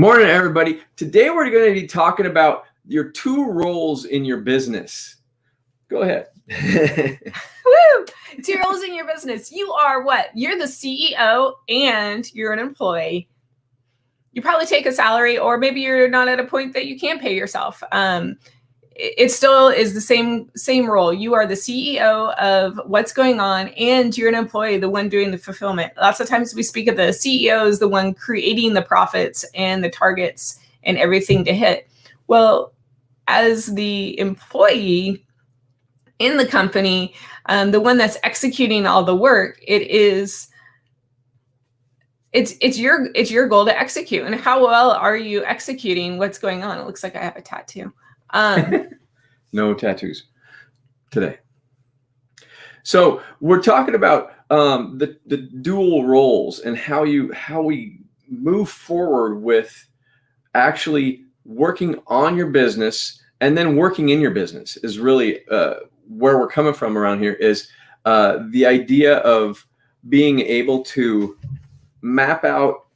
Morning, everybody. Today we're going to be talking about your two roles in your business. Go ahead. Woo! 2 roles in your business. You are what? You're the CEO and you're an employee. You probably take a salary, or maybe you're not at a point that you can pay yourself. It still is the same role. You are the CEO of what's going on, and you're an employee, the one doing the fulfillment. Lots of times we speak of the CEO as the one creating the profits and the targets and everything to hit. Well, as the employee in the company, the one that's executing all the work, it's your goal to execute. And how well are you executing what's going on? It looks like I have a tattoo. No tattoos today. So we're talking about the dual roles and how we move forward with actually working on your business and then working in your business is really where we're coming from around here. Is the idea of being able to map out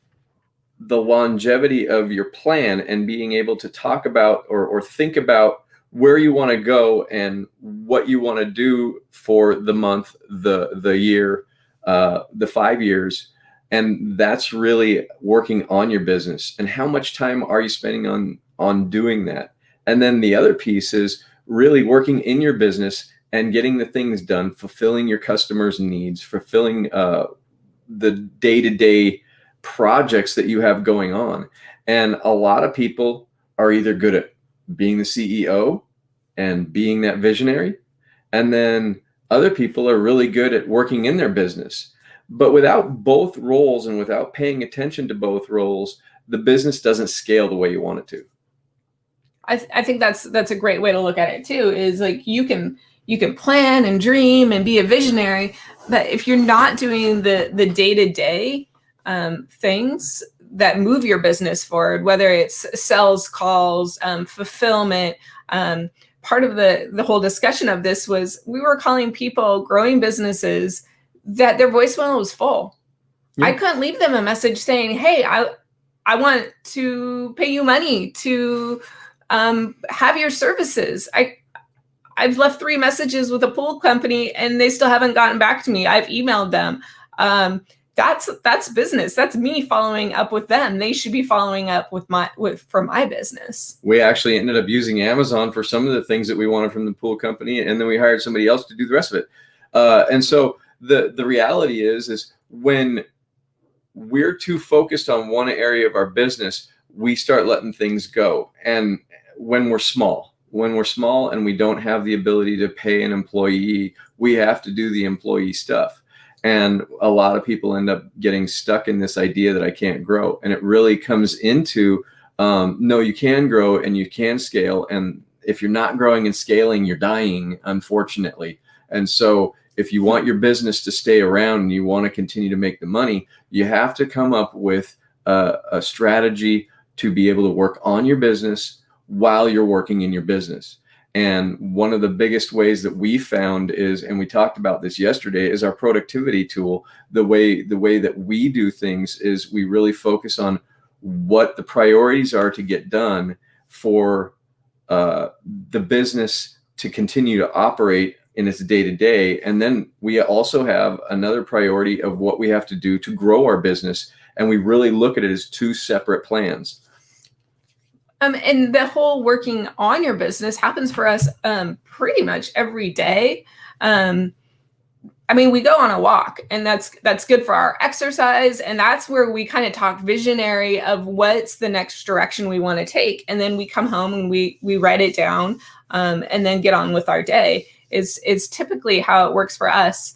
the longevity of your plan and being able to talk about or think about where you want to go and what you want to do for the month, the year, the 5 years. And that's really working on your business. And how much time are you spending on doing that? And then the other piece is really working in your business and getting the things done, fulfilling your customers' needs, fulfilling the day-to-day projects that you have going on. And a lot of people are either good at being the CEO and being that visionary, and then other people are really good at working in their business. But without both roles and without paying attention to both roles, the business doesn't scale the way you want it to. I think that's a great way to look at it too, is like you can plan and dream and be a visionary, but if you're not doing the day-to-day things that move your business forward, whether it's sales calls, fulfillment, part of the whole discussion of this was we were calling people growing businesses that their voicemail was full. Yeah. I couldn't leave them a message saying, hey, I want to pay you money to have your services. I've left 3 messages with a pool company and they still haven't gotten back to me. I've emailed them. That's business. That's me following up with them. They should be following up for my business. We actually ended up using Amazon for some of the things that we wanted from the pool company, and then we hired somebody else to do the rest of it. And so the reality is when we're too focused on one area of our business, we start letting things go. And when we're small and we don't have the ability to pay an employee, we have to do the employee stuff. And a lot of people end up getting stuck in this idea that I can't grow. And it really comes into, no, you can grow and you can scale. And if you're not growing and scaling, you're dying, unfortunately. And so if you want your business to stay around and you want to continue to make the money, you have to come up with a strategy to be able to work on your business while you're working in your business. And one of the biggest ways that we found is, and we talked about this yesterday, is our productivity tool. The way that we do things is we really focus on what the priorities are to get done for the business to continue to operate in its day-to-day. And then we also have another priority of what we have to do to grow our business. And we really look at it as 2 separate plans. And the whole working on your business happens for us pretty much every day. We go on a walk, and that's good for our exercise. And that's where we kind of talk visionary of what's the next direction we want to take. And then we come home and we write it down and then get on with our day. It's typically how it works for us.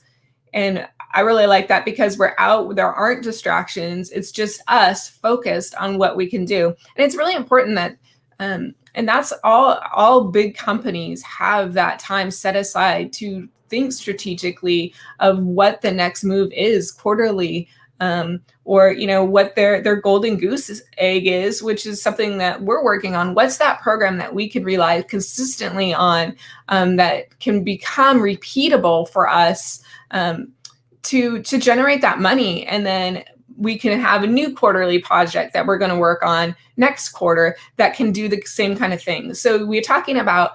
And I really like that because we're out, there aren't distractions. It's just us focused on what we can do. And it's really important that, and that's all big companies have that time set aside to think strategically of what the next move is quarterly, or, what their golden goose egg is, which is something that we're working on. What's that program that we can rely consistently on, that can become repeatable for us, to generate that money, and then we can have a new quarterly project that we're going to work on next quarter that can do the same kind of thing. So we're talking about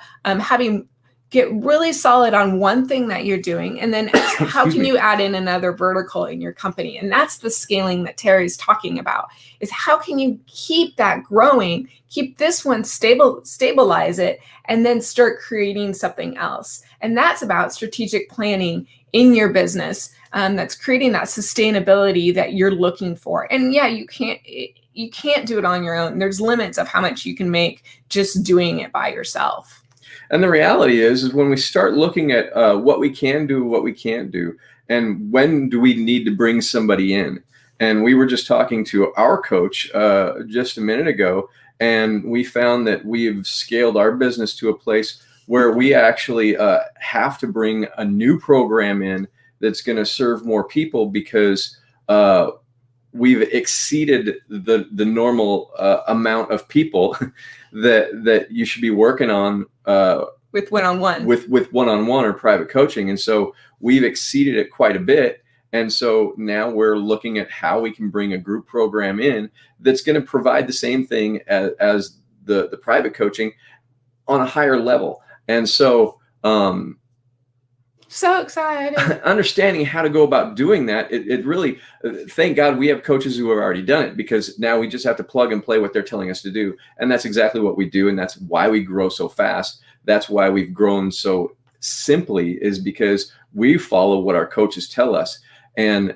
get really solid on one thing that you're doing, and then how can you add in another vertical in your company? And that's the scaling that Terry's talking about, is how can you keep that growing, keep this one stabilize it, and then start creating something else. And that's about strategic planning in your business, that's creating that sustainability that you're looking for. And yeah, you can't do it on your own. There's limits of how much you can make just doing it by yourself. And the reality is when we start looking at what we can do, what we can't do, and when do we need to bring somebody in. And we were just talking to our coach just a minute ago, and we found that we've scaled our business to a place where we actually have to bring a new program in that's going to serve more people, because we've exceeded the normal amount of people that you should be working on with one-on-one with one-on-one or private coaching. And so we've exceeded it quite a bit. And so now we're looking at how we can bring a group program in that's going to provide the same thing as the private coaching on a higher level. And so so excited. Understanding how to go about doing that, it really, thank God we have coaches who have already done it, because now we just have to plug and play what they're telling us to do. And that's exactly what we do. And that's why we grow so fast. That's why we've grown so simply, is because we follow what our coaches tell us. And,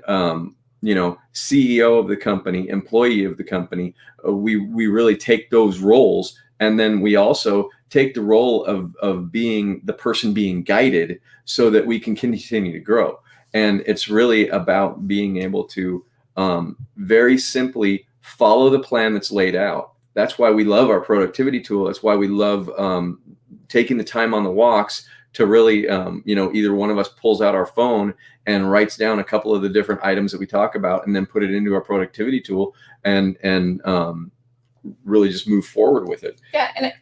CEO of the company, employee of the company, we really take those roles. And then we also take the role of being the person being guided so that we can continue to grow. And it's really about being able to very simply follow the plan that's laid out. That's why we love our productivity tool. That's why we love taking the time on the walks to really, either one of us pulls out our phone and writes down a couple of the different items that we talk about, and then put it into our productivity tool and really just move forward with it. Yeah. And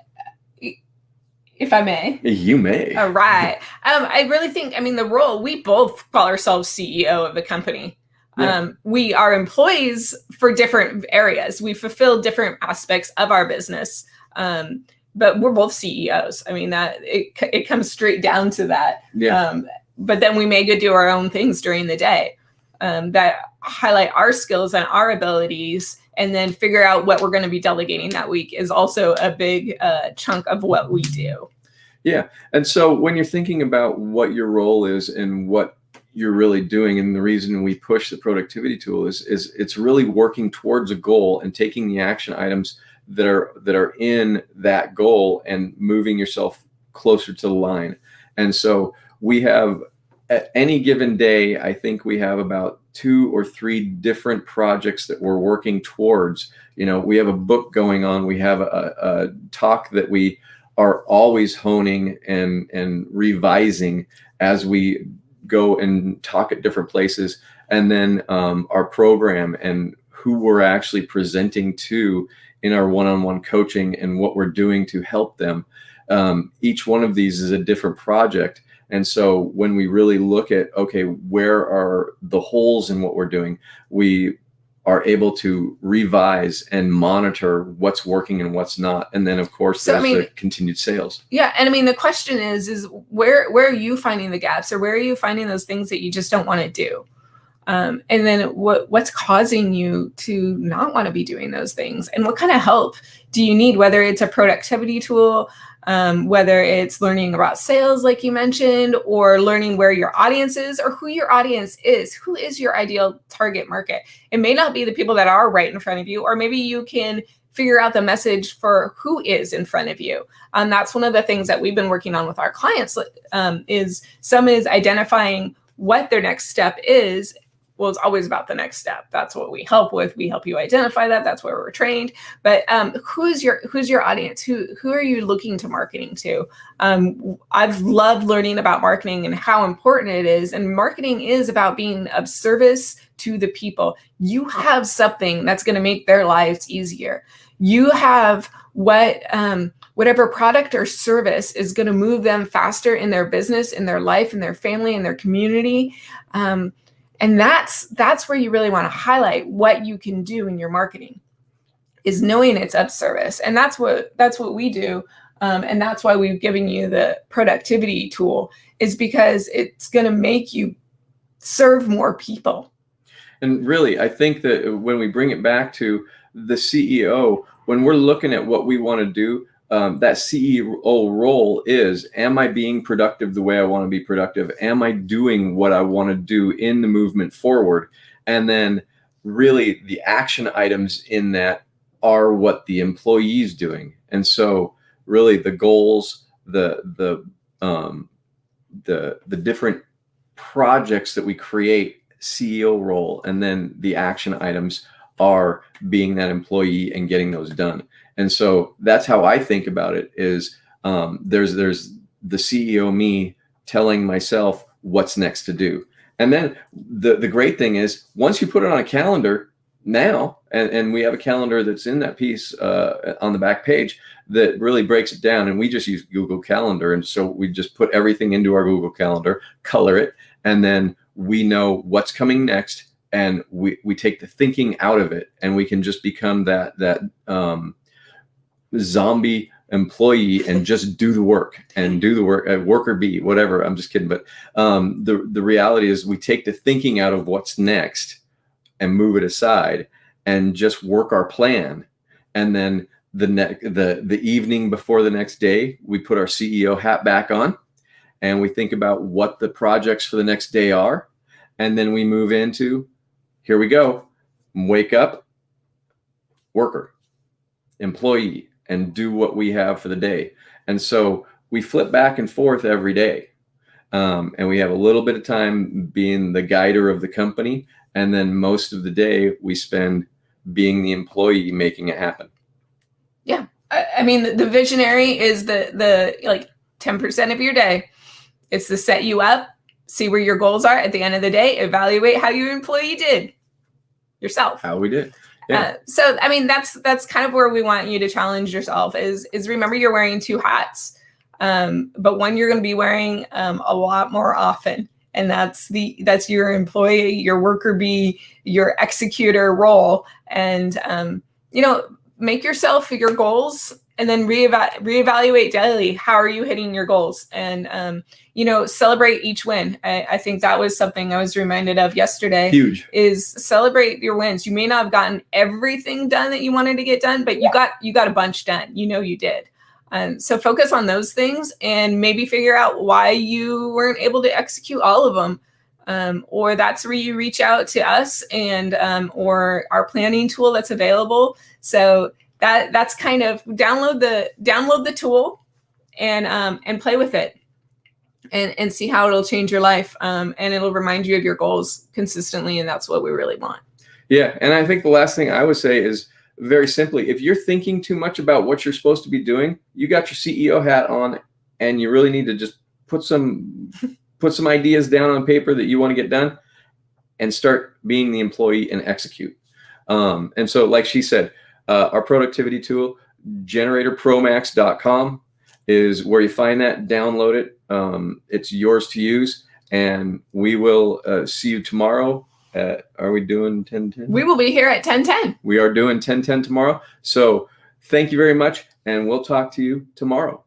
if I may. You may. All right. I really think, the role, we both call ourselves CEO of the company. Yeah. We are employees for different areas. We fulfill different aspects of our business. But we're both CEOs. That it comes straight down to that. Yeah. But then we may go do our own things during the day that highlight our skills and our abilities, and then figure out what we're going to be delegating that week is also a big chunk of what we do. Yeah. And so when you're thinking about what your role is and what you're really doing, and the reason we push the productivity tool is it's really working towards a goal and taking the action items that are in that goal and moving yourself closer to the line. And so we have, at any given day, I think we have about 2 or 3 different projects that we're working towards. We have a book going on. We have a talk that we are always honing and revising as we go and talk at different places. And then our program and who we're actually presenting to in our one-on-one coaching and what we're doing to help them. Each one of these is a different project. And so when we really look at, okay, where are the holes in what we're doing, we are able to revise and monitor what's working and what's not. And then, of course, there's the continued sales. Yeah. And the question is where are you finding the gaps, or where are you finding those things that you just don't want to do? And then what's causing you to not want to be doing those things? And what kind of help do you need, whether it's a productivity tool, whether it's learning about sales, like you mentioned, or learning where your audience is or who your audience is. Who is your ideal target market? It may not be the people that are right in front of you, or maybe you can figure out the message for who is in front of you. That's one of the things that we've been working on with our clients, is identifying what their next step is. Well, it's always about the next step. That's what we help with. We help you identify that. That's where we're trained. But who's your audience? Who are you looking to marketing to? I've loved learning about marketing and how important it is. And marketing is about being of service to the people. You have something that's going to make their lives easier. You have whatever product or service is going to move them faster in their business, in their life, in their family, in their community. And that's where you really want to highlight what you can do in your marketing, is knowing it's of service. And that's what we do. And that's why we've given you the productivity tool, is because it's going to make you serve more people. And really, I think that when we bring it back to the CEO, when we're looking at what we want to do, that CEO role is, am I being productive the way I want to be productive? Am I doing what I want to do in the movement forward? And then really the action items in that are what the employee is doing. And so really the goals, the different projects that we create, CEO role, and then the action items are being that employee and getting those done. And so that's how I think about it, is there's the CEO me telling myself what's next to do. And then the great thing is, once you put it on a calendar now, and we have a calendar that's in that piece on the back page that really breaks it down, and we just use Google Calendar. And so we just put everything into our Google Calendar, color it, and then we know what's coming next, and we take the thinking out of it, and we can just become that zombie employee and just do the work worker bee, whatever. I'm just kidding. But the reality is, we take the thinking out of what's next and move it aside and just work our plan. And then the evening before the next day, we put our CEO hat back on and we think about what the projects for the next day are. And then we move into, here we go, wake up, worker, employee, and do what we have for the day. And so we flip back and forth every day. And we have a little bit of time being the guider of the company. And then most of the day we spend being the employee, making it happen. Yeah. I mean, the visionary is the like 10% of your day. It's to set you up, see where your goals are at the end of the day, evaluate how your employee did yourself. How we did. Yeah. So, I mean, that's kind of where we want you to challenge yourself is remember you're wearing two hats, but one you're going to be wearing a lot more often. And that's your employee, your worker bee, your executor role. And, make yourself your goals and then reevaluate daily. How are you hitting your goals? And, celebrate each win. I think that was something I was reminded of yesterday. Huge. Is celebrate your wins. You may not have gotten everything done that you wanted to get done, but you got a bunch done. You did. So focus on those things and maybe figure out why you weren't able to execute all of them. Or that's where you reach out to us and or our planning tool that's available. So that's kind of download the tool and play with it and see how it'll change your life. And it'll remind you of your goals consistently. And that's what we really want. Yeah. And I think the last thing I would say is, very simply, if you're thinking too much about what you're supposed to be doing, you got your CEO hat on and you really need to just put some ideas down on paper that you want to get done and start being the employee and execute. And so, like she said, our productivity tool, generatorpromax.com, is where you find that. Download it. It's yours to use, and we will see you tomorrow. Are we doing 10:10? We will be here at 10:10. We are doing 10:10 tomorrow. So thank you very much, and we'll talk to you tomorrow.